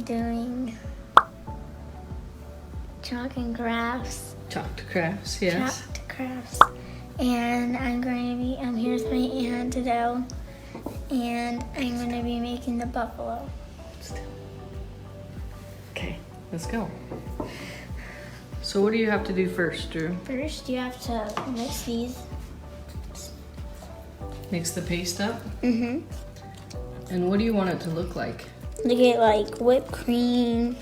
doing chalk and crafts. Chalk crafts, yes. Chalk crafts. And I'm here with my aunt Adele, and I'm going to be making the buffalo. Okay, let's go. So what do you have to do first, Drew? First, you have to mix these. Mix the paste up? Mm-hmm. And what do you want it to look like? To get like whipped cream.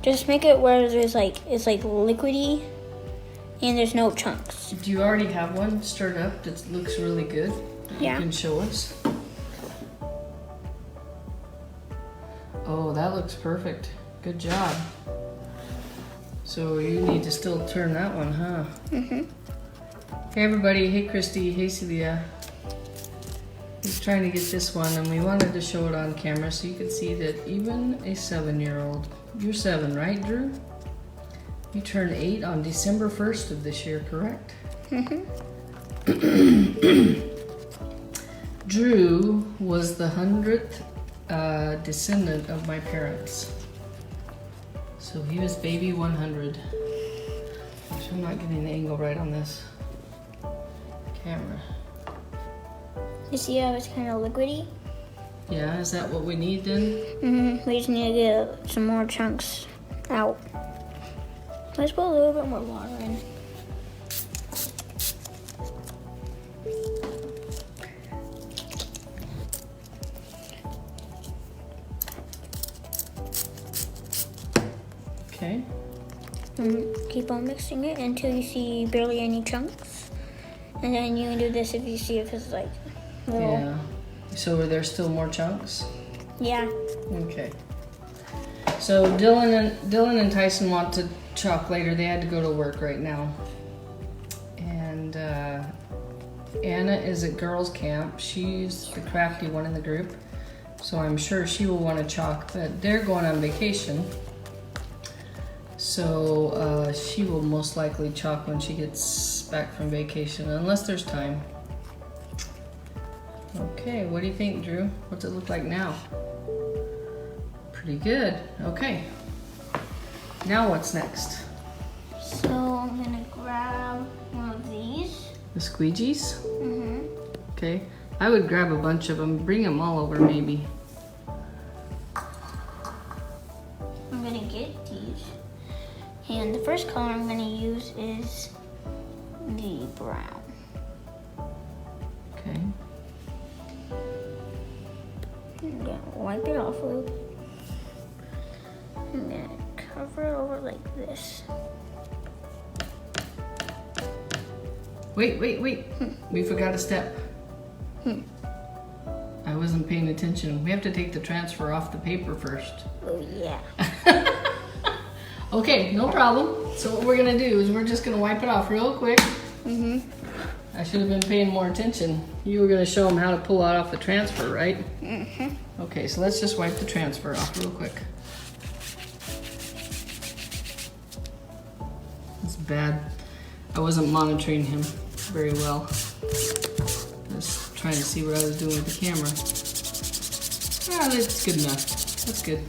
Just make it where there's like, it's like liquidy and there's no chunks. Do you already have one stirred up that looks really good? Yeah. You can show us. Oh, that looks perfect. Good job. So you need to still turn that one, huh? Mm-hmm. Hey everybody, hey Christy, hey Celia. He's trying to get this one and we wanted to show it on camera so you could see that even a 7-year-old, you're 7, right Drew? You turned 8 on December 1st of this year, correct? Mm-hmm. Drew was the 100th descendant of my parents. So he was baby 100. Gosh, I'm not getting the angle right on this camera. You see how it's kind of liquidy? Yeah, is that what we need then? Mm-hmm. We just need to get some more chunks out. Let's put a little bit more water in. Okay. Keep on mixing it until you see barely any chunks. And then you can do this if you see if it's like little. Yeah. So are there still more chunks? Yeah. Okay. So Dylan and Tyson want to chalk later. They had to go to work right now. And Anna is at girls' camp. She's the crafty one in the group. So I'm sure she will want to chalk, but they're going on vacation. So she will most likely chalk when she gets back from vacation, unless there's time. Okay, what do you think, Drew? What's it look like now? Pretty good. Okay. Now what's next? So I'm gonna grab one of these. The squeegees? Mm-hmm. Okay. I would grab a bunch of them. Bring them all over, maybe. I'm gonna get these. And the first color I'm gonna use is the brown. Okay. I'm gonna wipe it off a little bit. I'm gonna cover it over like this. Wait. We forgot a step. I wasn't paying attention. We have to take the transfer off the paper first. Oh yeah. Okay, no problem. So what we're gonna do is we're just gonna wipe it off real quick. Mm-hmm. I should have been paying more attention. You were gonna show them how to pull it off the transfer, right? Mm-hmm. Okay, so let's just wipe the transfer off real quick. It's bad. I wasn't monitoring him very well. I was trying to see what I was doing with the camera. Ah, that's good enough. That's good.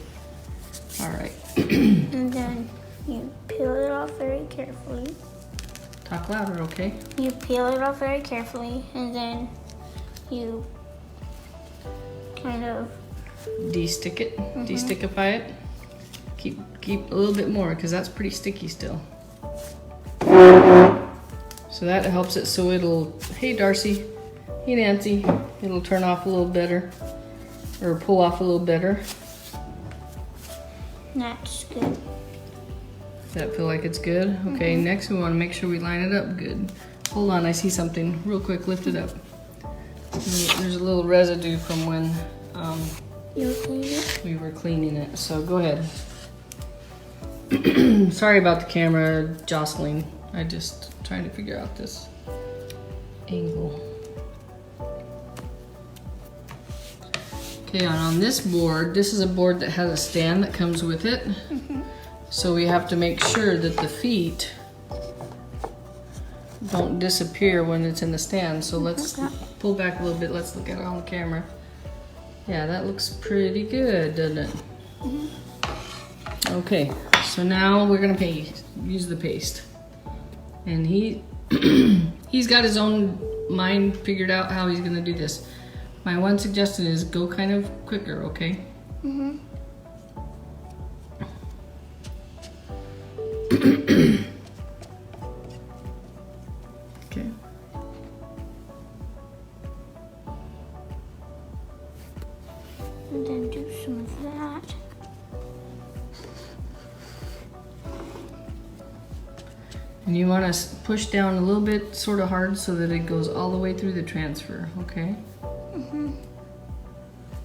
All right. And then you peel it off very carefully. Talk louder, okay? You peel it off very carefully, and then you kind of De-stick it, de-stickify it. Keep a little bit more because that's pretty sticky still. So that helps it so it'll, hey Darcy, hey Nancy, it'll turn off a little better or pull off a little better. That's good. Does that feel like it's good? Okay, next we want to make sure we line it up good. Hold on, I see something. Real quick, lift it up. There's a little residue from when we were cleaning it, so go ahead. Sorry about the camera jostling. I just trying to figure out this angle. Okay, on this board, this is a board that has a stand that comes with it. So we have to make sure that the feet don't disappear when it's in the stand. So let's pull back a little bit. Let's look at it on the camera. Yeah, that looks pretty good, doesn't it? Okay, so now we're gonna use the paste. And he's got his own mind figured out how he's gonna do this. My one suggestion is go kind of quicker, okay? Okay. And then do some of that. And you want to push down a little bit sort of hard so that it goes all the way through the transfer, okay?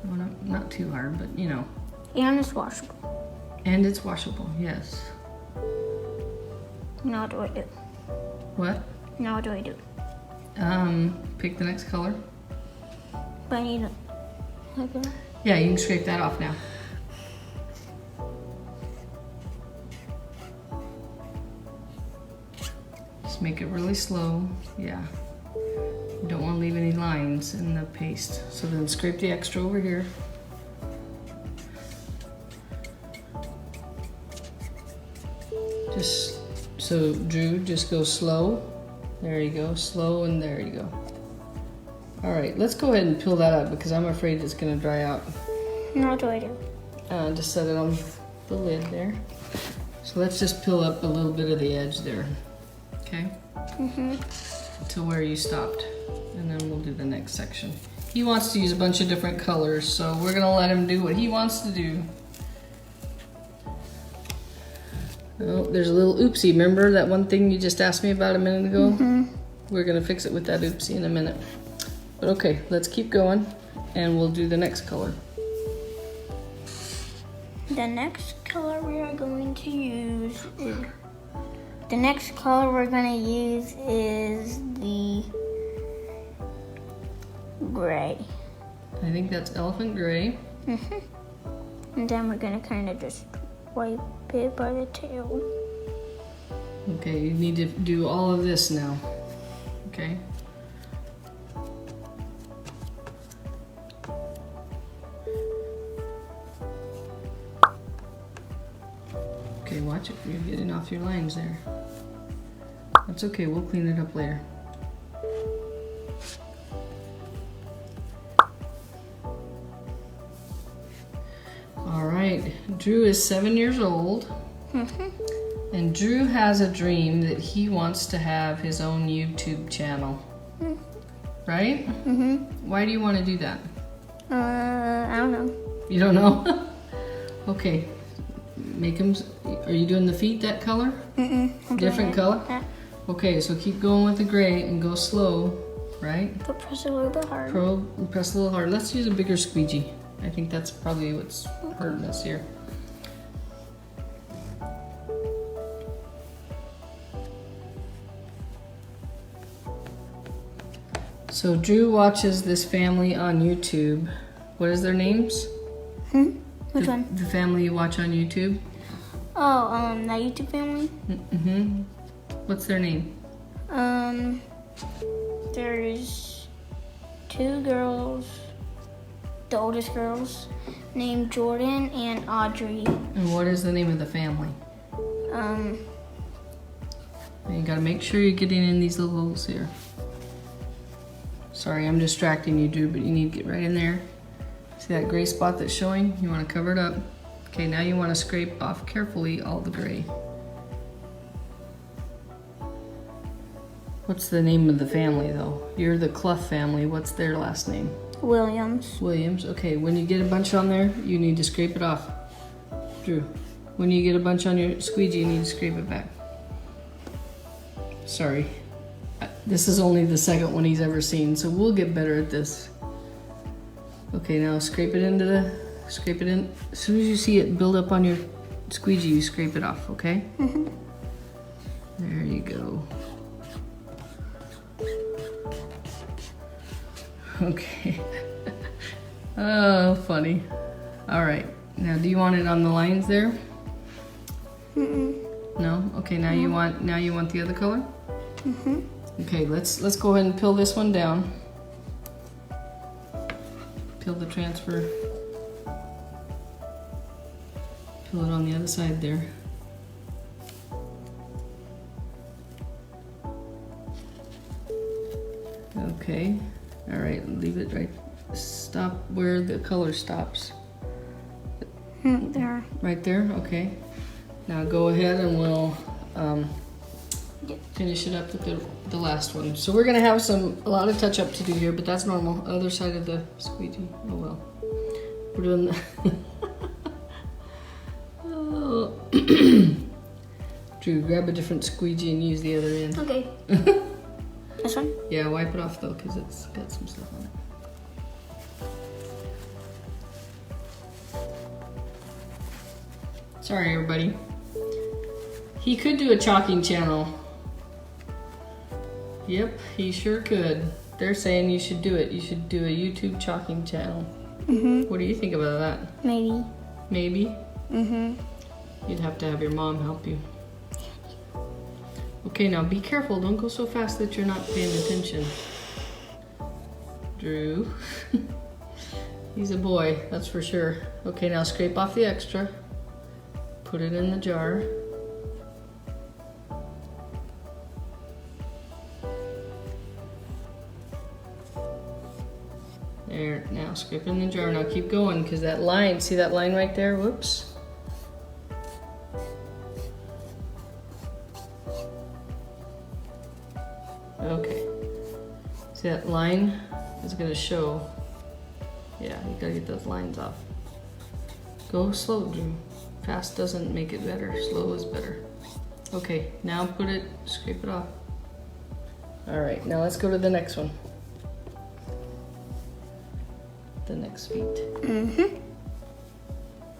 Well, not too hard, but you know. And it's washable. And it's washable, yes. Now what do I do? What? Now what do I do? Pick the next color. But I need a... Okay. Yeah, you can scrape that off now. Just make it really slow, yeah. You don't want to leave any lines in the paste. So then scrape the extra over here. Just, so Drew, just go slow. There you go, slow, and there you go. All right, let's go ahead and peel that up because I'm afraid it's gonna dry out. Now what do I do? Just set it on the lid there. So let's just peel up a little bit of the edge there, okay? To where you stopped, and then we'll do the next section. He wants to use a bunch of different colors, so we're gonna let him do what he wants to do. Oh, there's a little oopsie. Remember that one thing you just asked me about a minute ago? We're gonna fix it with that oopsie in a minute. But okay, let's keep going, and we'll do the next color. The next color we are going to use is... The next color we're gonna use is the gray. I think that's elephant gray. And then we're gonna kind of just wipe it by the tail. Okay, you need to do all of this now. Okay. Okay, watch it. You're getting off your lines there. That's okay, we'll clean it up later. All right, Drew is 7 years old. And Drew has a dream that he wants to have his own YouTube channel. Right? Why do you want to do that? I don't know. You don't know? Okay. Make him. Are you doing the feet that color? Different color? Yeah. Okay, so keep going with the gray and go slow, right? But press a little bit hard. Press a little hard. Let's use a bigger squeegee. I think that's probably what's hurting us here. So Drew watches this family on YouTube. What is their names? Which one? The family you watch on YouTube? Oh, the YouTube family? What's their name? There's 2 girls, the oldest girls, named Jordan and Audrey. And what is the name of the family? You gotta make sure you're getting in these little holes here. Sorry, I'm distracting you, Drew, but you need to get right in there. See that gray spot that's showing? You want to cover it up. Okay, now you want to scrape off carefully all the gray. What's the name of the family, though? You're the Clough family. What's their last name? Williams. Williams. Okay, when you get a bunch on there, you need to scrape it off. Drew, when you get a bunch on your squeegee, you need to scrape it back. Sorry. This is only the second one he's ever seen, so we'll get better at this. Okay, now scrape it in. As soon as you see it build up on your squeegee, you scrape it off, okay? There you go. Okay. Oh, funny. All right. Now, do you want it on the lines there? No? Okay, now you want the other color? Okay, let's go ahead and peel this one down. Peel the transfer. Fill it on the other side there. Okay, all right, leave it right, stop where the color stops. There. Right there, okay. Now go ahead and we'll finish it up with the last one. So we're gonna have a lot of touch up to do here, but that's normal. Other side of the squeegee, oh well. We're doing the oh. Drew, grab a different squeegee and use the other end. Okay. This one? Yeah, wipe it off though, because it's got some stuff on it. Sorry, everybody. He could do a chalking channel. Yep, he sure could. They're saying you should do it. You should do a YouTube chalking channel. What do you think about that? Maybe. Maybe? You'd have to have your mom help you. Okay, now be careful. Don't go so fast that you're not paying attention. Drew. He's a boy, that's for sure. Okay, now scrape off the extra. Put it in the jar. There, now scrape it in the jar. Now keep going, because that line, see that line right there? Whoops. Okay. See that line is gonna show. Yeah, you gotta get those lines off. Go slow, Drew. Fast doesn't make it better. Slow is better. Okay, now put it, scrape it off. All right, now let's go to the next one. The next feet.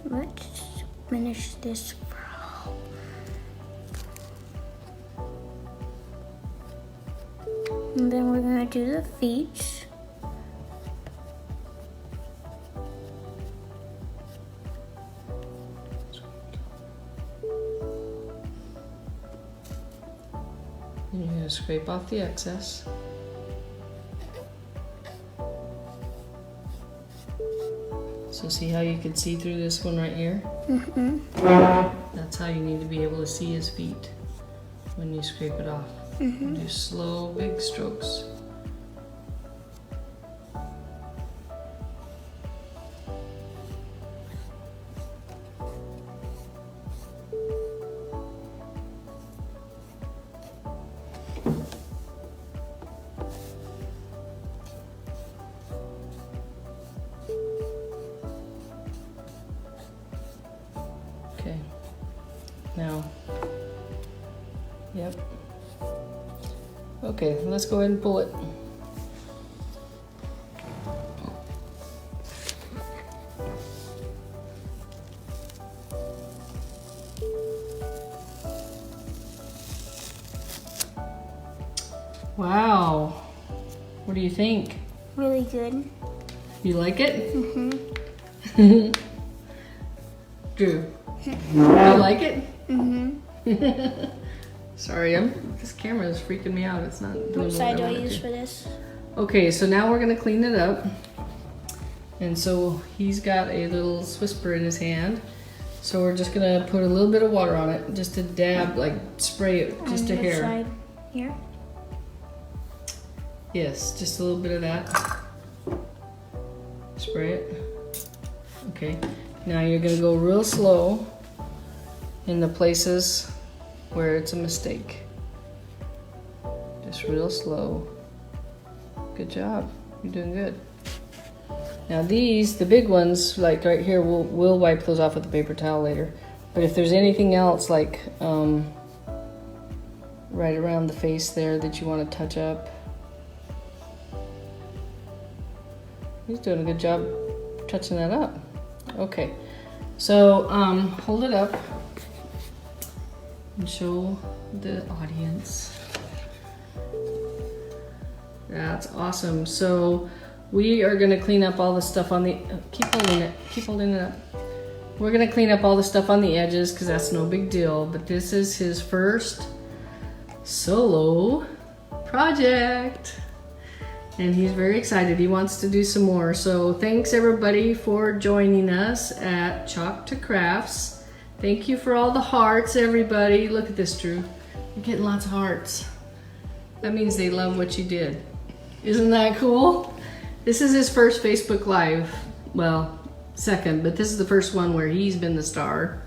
Let's finish this. And then we're gonna do the feet. And you're gonna scrape off the excess. So see how you can see through this one right here? That's how you need to be able to see his feet when you scrape it off. Do slow, big strokes. Okay, now, yep. Okay, let's go ahead and pull it. Wow, what do you think? Really good. You like it? Drew, you like it? Sorry, this camera is freaking me out. It's not doing What side do I want it use to. for this? Okay, so now we're gonna clean it up. And so he's got a little Swisper in his hand. So we're just gonna put a little bit of water on it, just to dab, like spray it, just a On which hair. side? Here? Yes, just a little bit of that. Spray it. Okay, now you're gonna go real slow in the places where it's a mistake. Just real slow. Good job, you're doing good. Now these, the big ones, like right here, we'll wipe those off with a paper towel later. But if there's anything else, like right around the face there that you want to touch up. He's doing a good job touching that up. Okay, so hold it up and show the audience. That's awesome. So we are gonna clean up all the stuff on the, keep holding it up. We're gonna clean up all the stuff on the edges because that's no big deal, but this is his first solo project. And he's very excited. He wants to do some more. So thanks everybody for joining us at Chalk to Crafts. Thank you for all the hearts, everybody. Look at this, Drew. You're getting lots of hearts. That means they love what you did. Isn't that cool? This is his first Facebook Live. Well, second, but this is the first one where he's been the star.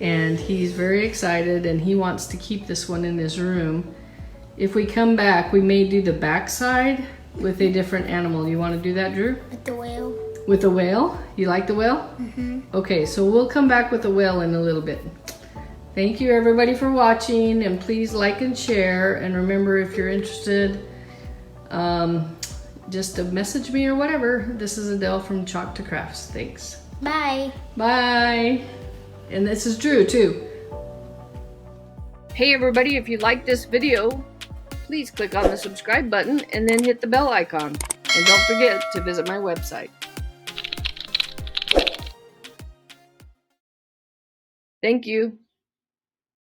And he's very excited and he wants to keep this one in his room. If we come back, we may do the back side with a different animal. You want to do that, Drew? With the whale. With a whale? You like the whale? Mm-hmm. Okay, so we'll come back with the whale in a little bit. Thank you everybody for watching, and please like and share. And remember, if you're interested, just message me or whatever. This is Adele from Chalk to Crafts. Thanks. Bye. Bye. And this is Drew too. Hey everybody, if you like this video, please click on the subscribe button and then hit the bell icon. And don't forget to visit my website. Thank you.